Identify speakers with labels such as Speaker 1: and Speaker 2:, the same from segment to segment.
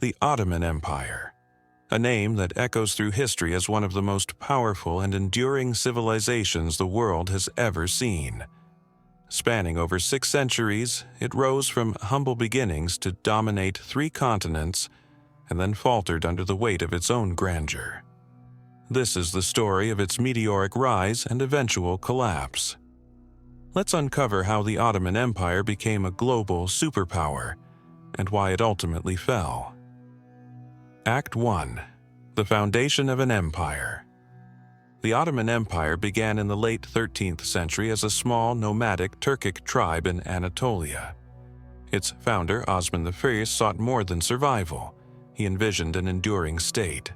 Speaker 1: the Ottoman Empire, a name that echoes through history as one of the most powerful and enduring civilizations the world has ever seen. Spanning over 6 centuries, it rose from humble beginnings to dominate 3 continents and then faltered under the weight of its own grandeur. This is the story of its meteoric rise and eventual collapse. Let's uncover how the Ottoman Empire became a global superpower and why it ultimately fell. Act 1. The Foundation of an Empire. The Ottoman Empire began in the late 13th century as a small, nomadic Turkic tribe in Anatolia. Its founder, Osman I, sought more than survival. He envisioned an enduring state.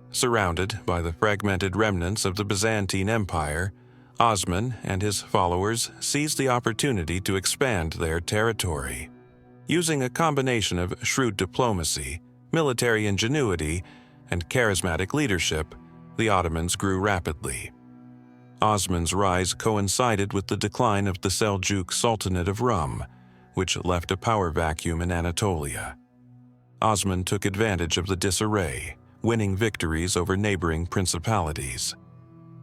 Speaker 1: Surrounded by the fragmented remnants of the Byzantine Empire, Osman and his followers seized the opportunity to expand their territory. Using a combination of shrewd diplomacy, military ingenuity, and charismatic leadership, the Ottomans grew rapidly. Osman's rise coincided with the decline of the Seljuk Sultanate of Rum, which left a power vacuum in Anatolia. Osman took advantage of the disarray, winning victories over neighboring principalities.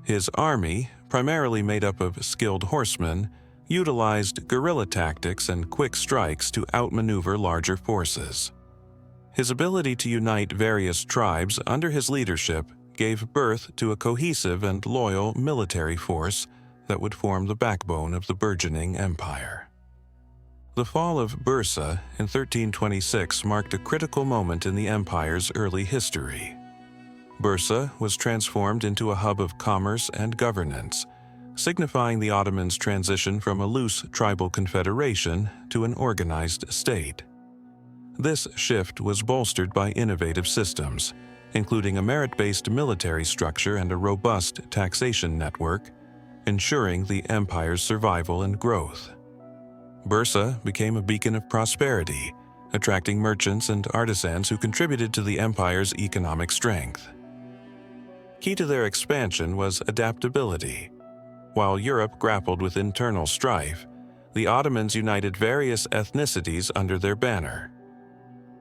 Speaker 1: His army, primarily made up of skilled horsemen, utilized guerrilla tactics and quick strikes to outmaneuver larger forces. His ability to unite various tribes under his leadership gave birth to a cohesive and loyal military force that would form the backbone of the burgeoning empire. The fall of Bursa in 1326 marked a critical moment in the empire's early history. Bursa was transformed into a hub of commerce and governance, signifying the Ottomans' transition from a loose tribal confederation to an organized state. This shift was bolstered by innovative systems, including a merit-based military structure and a robust taxation network, ensuring the empire's survival and growth. Bursa became a beacon of prosperity, attracting merchants and artisans who contributed to the empire's economic strength. Key to their expansion was adaptability. While Europe grappled with internal strife, the Ottomans united various ethnicities under their banner.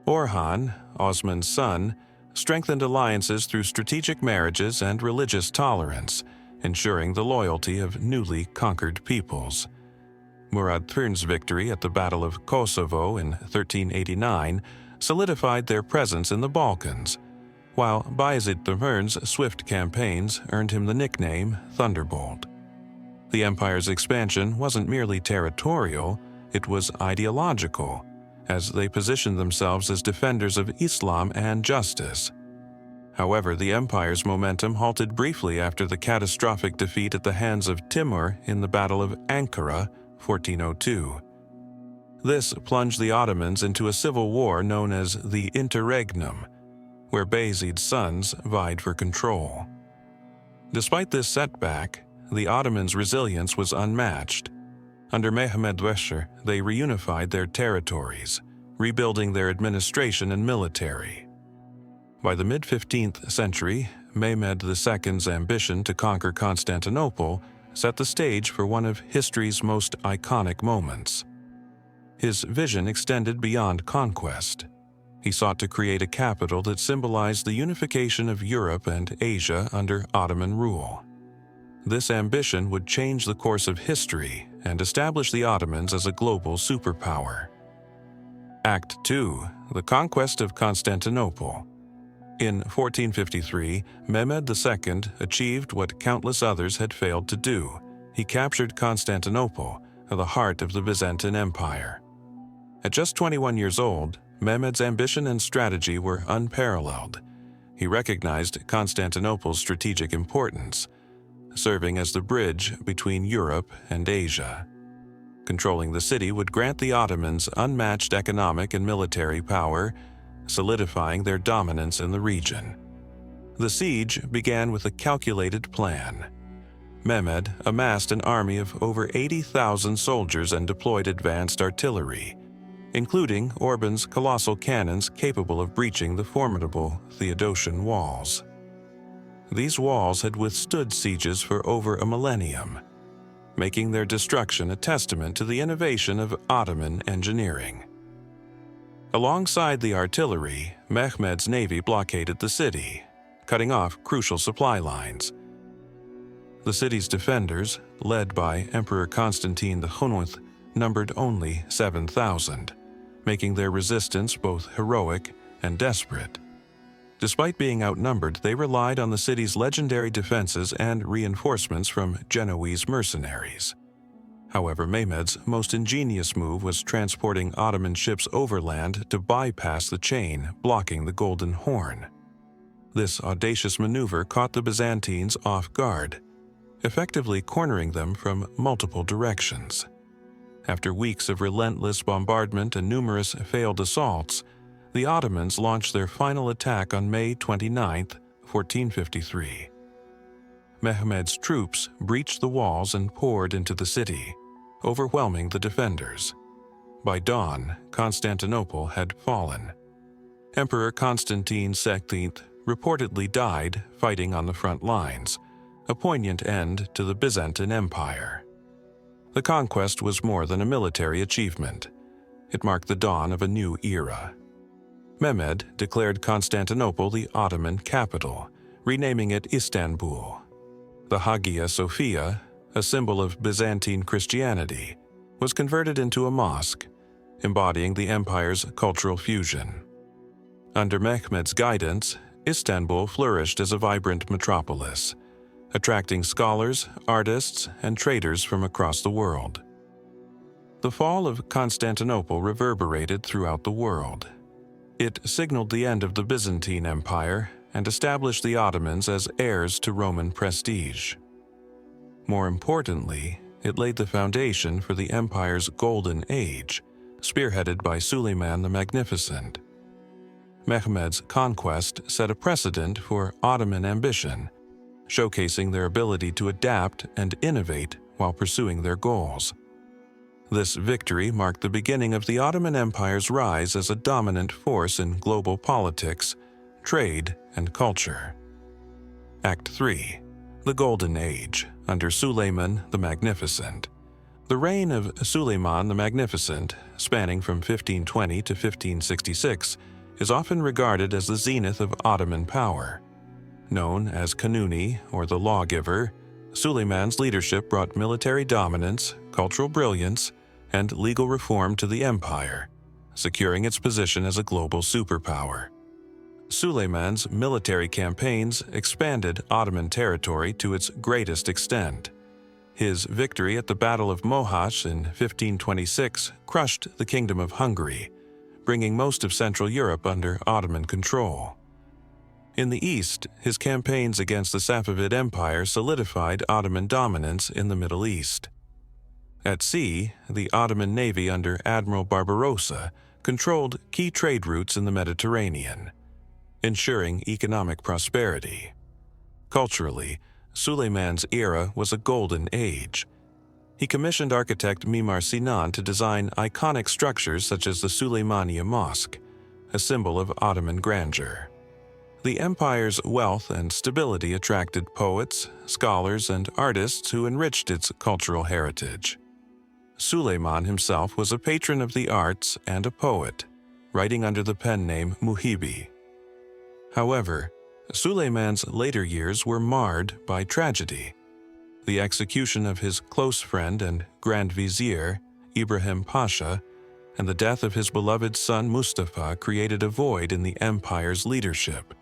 Speaker 1: Orhan, Osman's son, strengthened alliances through strategic marriages and religious tolerance, ensuring the loyalty of newly conquered peoples. Murad III's victory at the Battle of Kosovo in 1389 solidified their presence in the Balkans, while Bayezid III's swift campaigns earned him the nickname Thunderbolt. The empire's expansion wasn't merely territorial, it was ideological, as they positioned themselves as defenders of Islam and justice. However, the empire's momentum halted briefly after the catastrophic defeat at the hands of Timur in the Battle of Ankara, 1402. This plunged the Ottomans into a civil war known as the Interregnum, where Bayezid's sons vied for control. Despite this setback, the Ottomans' resilience was unmatched. Under Mehmed Beşir, they reunified their territories, rebuilding their administration and military. By the mid-15th century, Mehmed II's ambition to conquer Constantinople set the stage for one of history's most iconic moments. His vision extended beyond conquest. He sought to create a capital that symbolized the unification of Europe and Asia under Ottoman rule. This ambition would change the course of history and establish the Ottomans as a global superpower. Act 2. The Conquest of Constantinople. In 1453, Mehmed II achieved what countless others had failed to do. He captured Constantinople, the heart of the Byzantine Empire. At just 21 years old, Mehmed's ambition and strategy were unparalleled. He recognized Constantinople's strategic importance, serving as the bridge between Europe and Asia. Controlling the city would grant the Ottomans unmatched economic and military power, solidifying their dominance in the region. The siege began with a calculated plan. Mehmed amassed an army of over 80,000 soldiers and deployed advanced artillery, including Orban's colossal cannons capable of breaching the formidable Theodosian walls. These walls had withstood sieges for over a millennium, making their destruction a testament to the innovation of Ottoman engineering. Alongside the artillery, Mehmed's navy blockaded the city, cutting off crucial supply lines. The city's defenders, led by Emperor Constantine the Hunth, numbered only 7,000, making their resistance both heroic and desperate. Despite being outnumbered, they relied on the city's legendary defenses and reinforcements from Genoese mercenaries. However, Mehmed's most ingenious move was transporting Ottoman ships overland to bypass the chain blocking the Golden Horn. This audacious maneuver caught the Byzantines off guard, effectively cornering them from multiple directions. After weeks of relentless bombardment and numerous failed assaults, the Ottomans launched their final attack on May 29, 1453. Mehmed's troops breached the walls and poured into the city, overwhelming the defenders. By dawn, Constantinople had fallen. Emperor Constantine XVI reportedly died fighting on the front lines, a poignant end to the Byzantine Empire. The conquest was more than a military achievement. It marked the dawn of a new era. Mehmed declared Constantinople the Ottoman capital, renaming it Istanbul. The Hagia Sophia, a symbol of Byzantine Christianity, was converted into a mosque, embodying the empire's cultural fusion. Under Mehmed's guidance, Istanbul flourished as a vibrant metropolis, attracting scholars, artists, and traders from across the world. The fall of Constantinople reverberated throughout the world. It signaled the end of the Byzantine Empire and established the Ottomans as heirs to Roman prestige. More importantly, it laid the foundation for the empire's golden age, spearheaded by Suleiman the Magnificent. Mehmed's conquest set a precedent for Ottoman ambition, showcasing their ability to adapt and innovate while pursuing their goals. This victory marked the beginning of the Ottoman Empire's rise as a dominant force in global politics, trade, and culture. Act 3. The Golden Age, under Suleiman the Magnificent. The reign of Suleiman the Magnificent, spanning from 1520 to 1566, is often regarded as the zenith of Ottoman power. Known as Kanuni, or the lawgiver, Suleiman's leadership brought military dominance, cultural brilliance, and legal reform to the empire, securing its position as a global superpower. Suleiman's military campaigns expanded Ottoman territory to its greatest extent. His victory at the Battle of Mohacs in 1526 crushed the Kingdom of Hungary, bringing most of Central Europe under Ottoman control. In the east, his campaigns against the Safavid Empire solidified Ottoman dominance in the Middle East. At sea, the Ottoman navy under Admiral Barbarossa controlled key trade routes in the Mediterranean, ensuring economic prosperity. Culturally, Suleiman's era was a golden age. He commissioned architect Mimar Sinan to design iconic structures such as the Suleymaniye Mosque, a symbol of Ottoman grandeur. The empire's wealth and stability attracted poets, scholars, and artists who enriched its cultural heritage. Suleiman himself was a patron of the arts and a poet, writing under the pen name Muhibi. However, Suleiman's later years were marred by tragedy. The execution of his close friend and Grand Vizier, Ibrahim Pasha, and the death of his beloved son Mustafa created a void in the empire's leadership.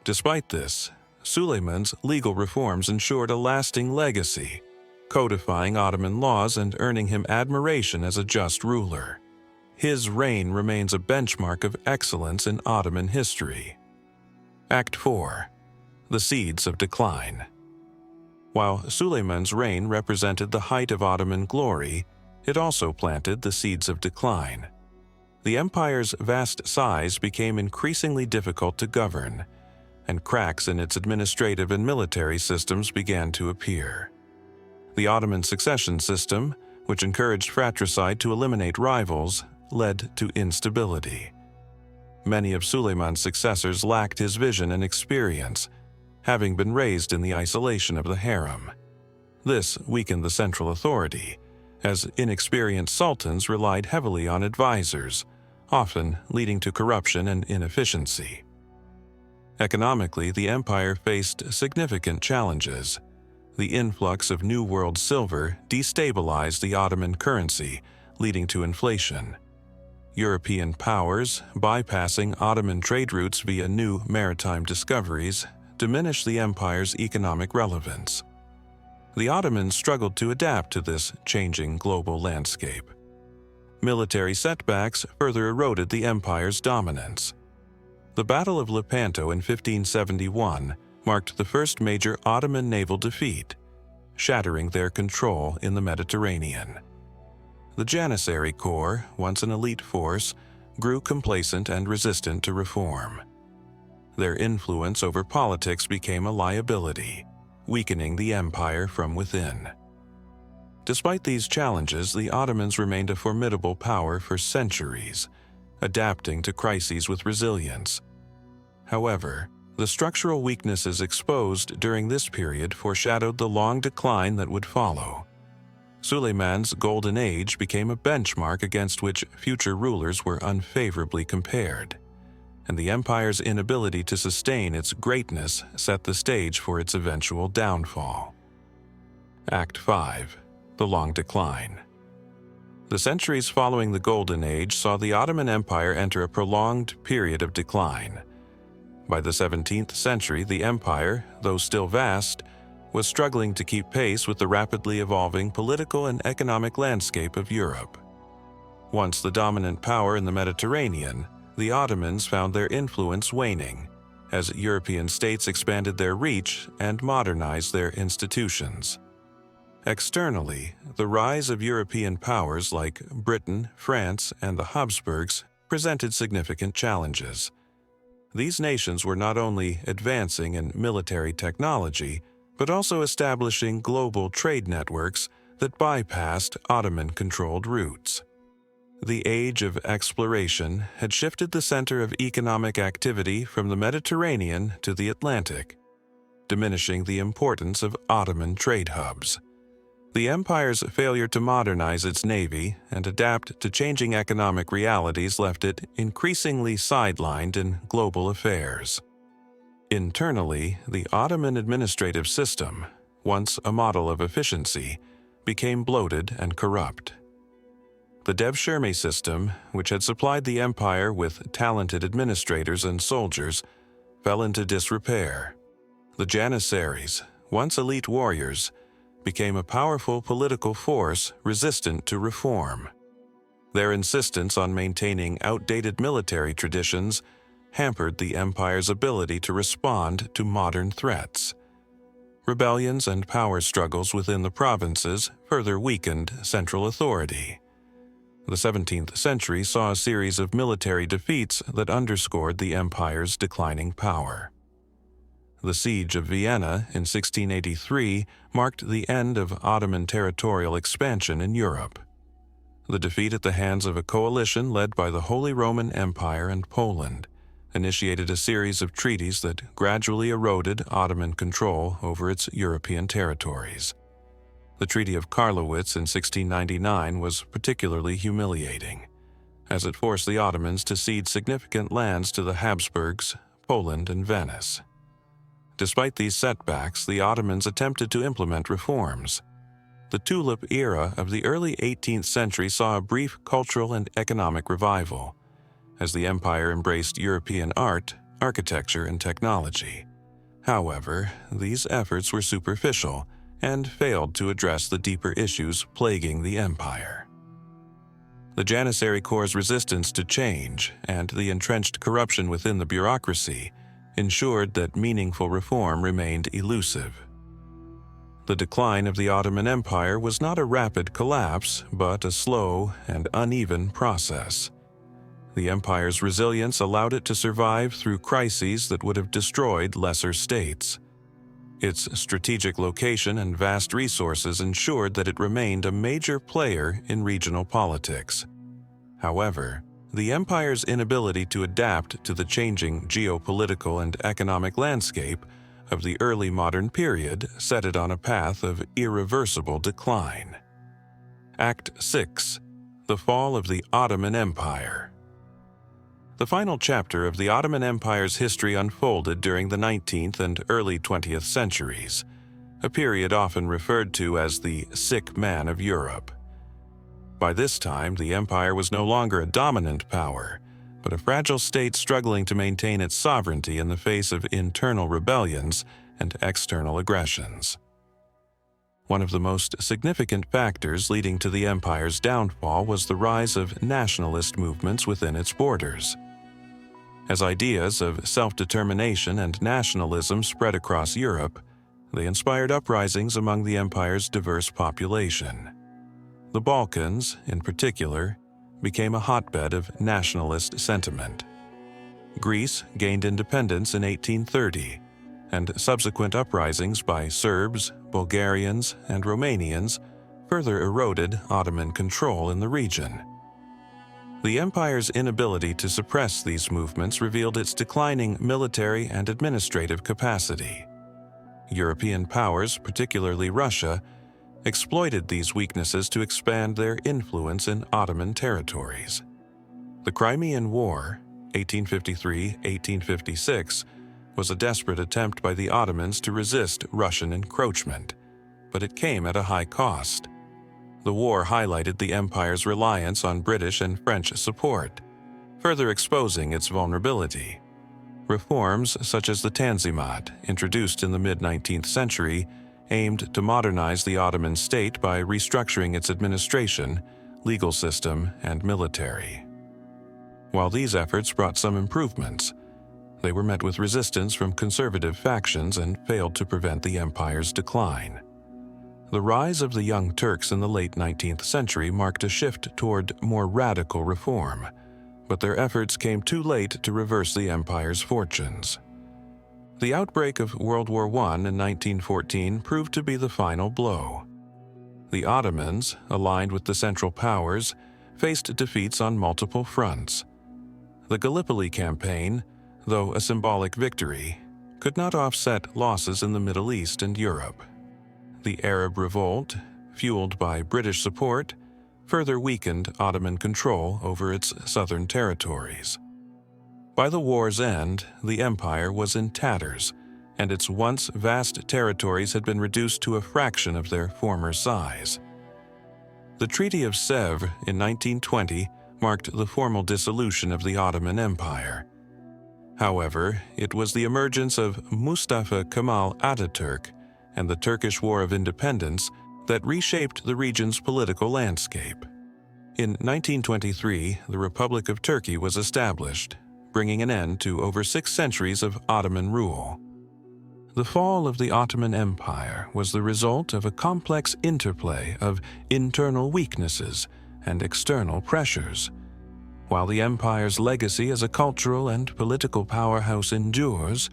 Speaker 1: Despite this, Suleiman's legal reforms ensured a lasting legacy, codifying Ottoman laws and earning him admiration as a just ruler. His reign remains a benchmark of excellence in Ottoman history. Act 4. The Seeds of Decline. While Suleiman's reign represented the height of Ottoman glory, it also planted the seeds of decline. The empire's vast size became increasingly difficult to govern, and cracks in its administrative and military systems began to appear. The Ottoman succession system, which encouraged fratricide to eliminate rivals, led to instability. Many of Suleiman's successors lacked his vision and experience, having been raised in the isolation of the harem. This weakened the central authority, as inexperienced sultans relied heavily on advisors, often leading to corruption and inefficiency. Economically, the empire faced significant challenges. The influx of New World silver destabilized the Ottoman currency, leading to inflation. European powers, bypassing Ottoman trade routes via new maritime discoveries, diminished the empire's economic relevance. The Ottomans struggled to adapt to this changing global landscape. Military setbacks further eroded the empire's dominance. The Battle of Lepanto in 1571 marked the first major Ottoman naval defeat, shattering their control in the Mediterranean. The Janissary Corps, once an elite force, grew complacent and resistant to reform. Their influence over politics became a liability, weakening the empire from within. Despite these challenges, the Ottomans remained a formidable power for centuries, adapting to crises with resilience. However, the structural weaknesses exposed during this period foreshadowed the long decline that would follow. Suleiman's golden age became a benchmark against which future rulers were unfavorably compared, and the empire's inability to sustain its greatness set the stage for its eventual downfall. Act 5. The Long Decline. The centuries following the Golden Age saw the Ottoman Empire enter a prolonged period of decline. By the 17th century, the empire, though still vast, was struggling to keep pace with the rapidly evolving political and economic landscape of Europe. Once the dominant power in the Mediterranean, the Ottomans found their influence waning, as European states expanded their reach and modernized their institutions. Externally, the rise of European powers like Britain, France, and the Habsburgs presented significant challenges. These nations were not only advancing in military technology, but also establishing global trade networks that bypassed Ottoman-controlled routes. The age of exploration had shifted the center of economic activity from the Mediterranean to the Atlantic, diminishing the importance of Ottoman trade hubs. The empire's failure to modernize its navy and adapt to changing economic realities left it increasingly sidelined in global affairs. Internally, the Ottoman administrative system, once a model of efficiency, became bloated and corrupt. The Devshirme system, which had supplied the empire with talented administrators and soldiers, fell into disrepair. The Janissaries, once elite warriors, became a powerful political force resistant to reform. Their insistence on maintaining outdated military traditions hampered the empire's ability to respond to modern threats. Rebellions and power struggles within the provinces further weakened central authority. The 17th century saw a series of military defeats that underscored the empire's declining power. The Siege of Vienna in 1683 marked the end of Ottoman territorial expansion in Europe. The defeat at the hands of a coalition led by the Holy Roman Empire and Poland initiated a series of treaties that gradually eroded Ottoman control over its European territories. The Treaty of Karlowitz in 1699 was particularly humiliating, as it forced the Ottomans to cede significant lands to the Habsburgs, Poland, and Venice. Despite these setbacks, the Ottomans attempted to implement reforms. The Tulip era of the early 18th century saw a brief cultural and economic revival, as the empire embraced European art, architecture, and technology. However, these efforts were superficial and failed to address the deeper issues plaguing the empire. The Janissary Corps' resistance to change and the entrenched corruption within the bureaucracy ensured that meaningful reform remained elusive. The decline of the Ottoman Empire was not a rapid collapse, but a slow and uneven process. The empire's resilience allowed it to survive through crises that would have destroyed lesser states. Its strategic location and vast resources ensured that it remained a major player in regional politics. However, the empire's inability to adapt to the changing geopolitical and economic landscape of the early modern period set it on a path of irreversible decline. Act 6. The Fall of the Ottoman Empire. The final chapter of the Ottoman Empire's history unfolded during the 19th and early 20th centuries, a period often referred to as the sick man of Europe. By this time, the empire was no longer a dominant power, but a fragile state struggling to maintain its sovereignty in the face of internal rebellions and external aggressions. One of the most significant factors leading to the empire's downfall was the rise of nationalist movements within its borders. As ideas of self-determination and nationalism spread across Europe, they inspired uprisings among the empire's diverse population. The Balkans, in particular, became a hotbed of nationalist sentiment. Greece gained independence in 1830, and subsequent uprisings by Serbs, Bulgarians, and Romanians further eroded Ottoman control in the region. The empire's inability to suppress these movements revealed its declining military and administrative capacity. European powers, particularly Russia, exploited these weaknesses to expand their influence in Ottoman territories. The Crimean War, 1853-1856, was a desperate attempt by the Ottomans to resist Russian encroachment, but it came at a high cost. The war highlighted the empire's reliance on British and French support, further exposing its vulnerability. Reforms such as the Tanzimat, introduced in the mid-19th century, aimed to modernize the Ottoman state by restructuring its administration, legal system, and military. While these efforts brought some improvements, they were met with resistance from conservative factions and failed to prevent the empire's decline. The rise of the Young Turks in the late 19th century marked a shift toward more radical reform, but their efforts came too late to reverse the empire's fortunes. The outbreak of World War I in 1914 proved to be the final blow. The Ottomans, aligned with the Central Powers, faced defeats on multiple fronts. The Gallipoli campaign, though a symbolic victory, could not offset losses in the Middle East and Europe. The Arab Revolt, fueled by British support, further weakened Ottoman control over its southern territories. By the war's end, the empire was in tatters, and its once vast territories had been reduced to a fraction of their former size. The Treaty of Sèvres in 1920 marked the formal dissolution of the Ottoman Empire. However, it was the emergence of Mustafa Kemal Atatürk and the Turkish War of Independence that reshaped the region's political landscape. In 1923, the Republic of Turkey was established, bringing an end to over 6 centuries of Ottoman rule. The fall of the Ottoman Empire was the result of a complex interplay of internal weaknesses and external pressures. While the empire's legacy as a cultural and political powerhouse endures,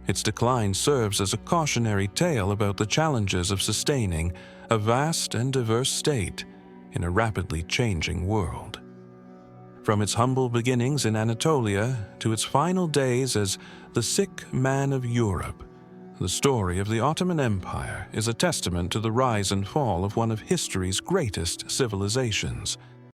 Speaker 1: its decline serves as a cautionary tale about the challenges of sustaining a vast and diverse state in a rapidly changing world. From its humble beginnings in Anatolia to its final days as the sick man of Europe, the story of the Ottoman Empire is a testament to the rise and fall of one of history's greatest civilizations –